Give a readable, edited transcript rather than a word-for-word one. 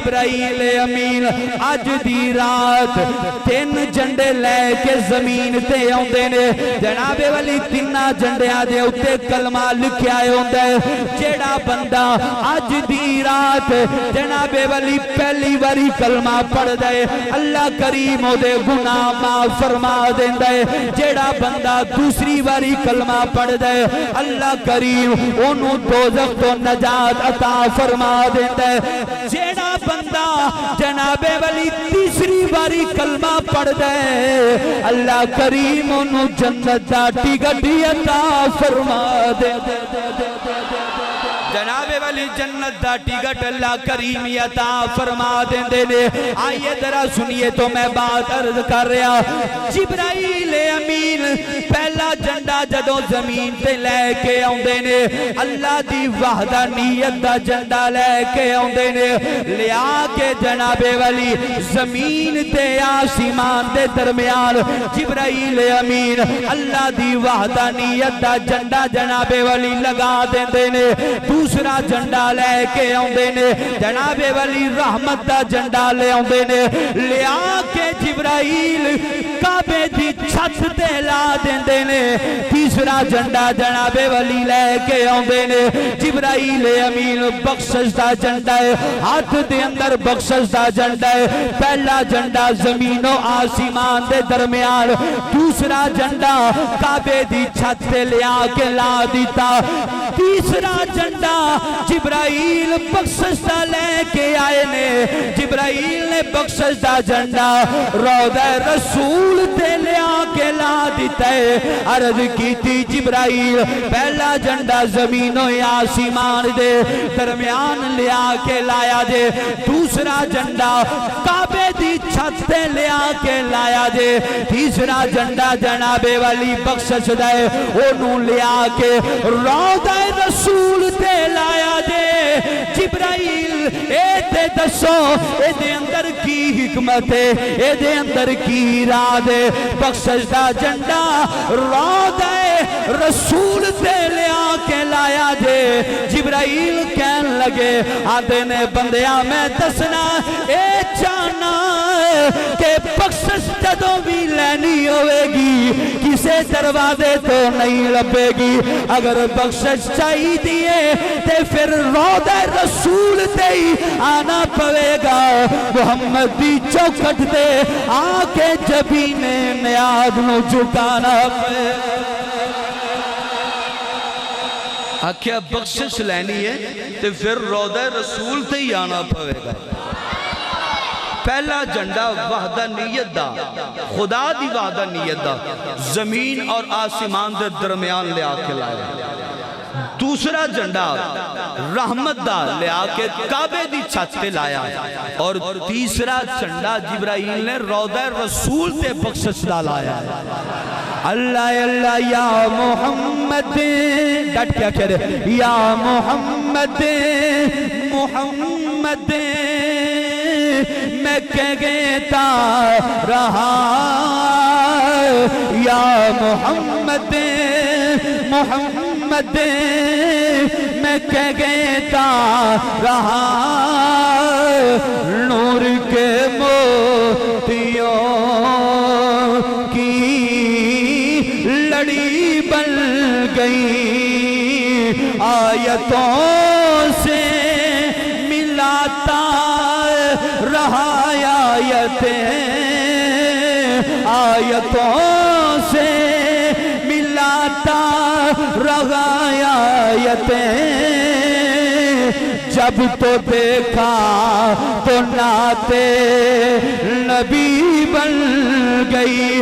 جبرائیل امین اج دی رات 3 جھنڈے لے کے زمین تے آندے نے جناب والی 3 جھنڈیاں دے اوتے کلمہ لکھیا ہوندا ہے جیڑا بندہ اج دی رات جناب والی پہلی واری کلمہ پڑھدا ہے اللہ کریم او دے گناہ معاف فرما دیندا ہے جیڑا بندہ دوسری واری کلمہ پڑھدا ہے اللہ کریم اونوں دوزخ تو نجات عطا فرما دیندا ہے جیڑا بندہ جناب والی تیسری باری کلمہ پڑھدا ہے اللہ کریم اونوں جنت دا ٹکٹ عطا فرما دیندا ہے جناب والی جنت دا ٹکٹ اللہ کریم عطا فرما دیندے نے آئیے ذرا سنیے تو میں بات عرض کر رہا جبرائیل امین پہلا جھنڈا جدوں زمین تے لے کے آوندے نے اللہ دی وحدانیت دا جھنڈا لے کے آوندے نے لیا کے جناب والی زمین تے آسمان دے درمیان جبرائیل امین اللہ دی وحدانیت دا جھنڈا جناب والی لگا دیندے نے دوسرا جھنڈا لے کے آوندے نے جناب والی رحمت دا جھنڈا لے آوندے نے لیا کے جبرائیل کعبے دی چھت تے لا دیندے نے تیسرا جھنڈا جناب والی لے کے آوندے نے جبرائیل امین بخشش دا جھنڈا ہے ہاتھ دے اندر بخشش دا جھنڈا ہے پہلا جھنڈا زمین و آسمان دے درمیان دوسرا جھنڈا کعبے دی چھت تے لیا کے لا دیتا تیسرا جھنڈا جبرائیل بخشش دا لے کے آئے نے جبرائیل نے بخشش دا جھنڈا روضہ رسول تے لیا کے لا دیتا ہے عرض کی تھی جبرائیل پہلا جھنڈا زمین و آسمان دے درمیان لیا کے لایا دے دوسرا جھنڈا کعبے دی چھت تے لیا کے لایا دے تیسرا جھنڈا جناب والی بخشش دے انہوں لیا کے روضہ رسول تے لایا دے جبرائیل اے تے دسو اے دے اندر کی حکمت ہے اے دے اندر کی راہ دے بخشش دا جھنڈا روضہ رسول تے لیا کے لایا دے جبرائیل کہن لگے آدھے نے بندیاں میں دسنا اے چاہنا کہ بخشش جدوں بھی لینی ہوئے گی کسے دروازے تو نہیں لبے گی اگر بخشش چاہی دیئے تے پھر روضہ رسول تے ہی آنا پوے گا محمد دی چوکٹ دے آکے جبین نیاز نو جھکانا پوے آکھیا بخشش لینی ہے تے پھر روضہ رسول تے ہی آنا پوے گا پہلا جھنڈا وحدانیت دا خدا دی وحدانیت دا زمین اور آسمان دے درمیان لے آکے لائے دوسرا جھنڈا رحمت دا لے آکے کعبے دی چھت پہ لایا اور تیسرا جھنڈا جبرائیل نے روضہ رسول تے بخشش دا لایا اللہ اللہ یا محمد ڈٹ کیا کہہ رہے یا محمد محمد میں کہتا رہا یا محمد محمد میں کہتا رہا نور کے موتیوں کی لڑی بن گئی آیتوں سے ملاتا رہا آیتوں سے ملاتا رہا آیتیں جب تو دیکھا تو نعت نبی بن گئی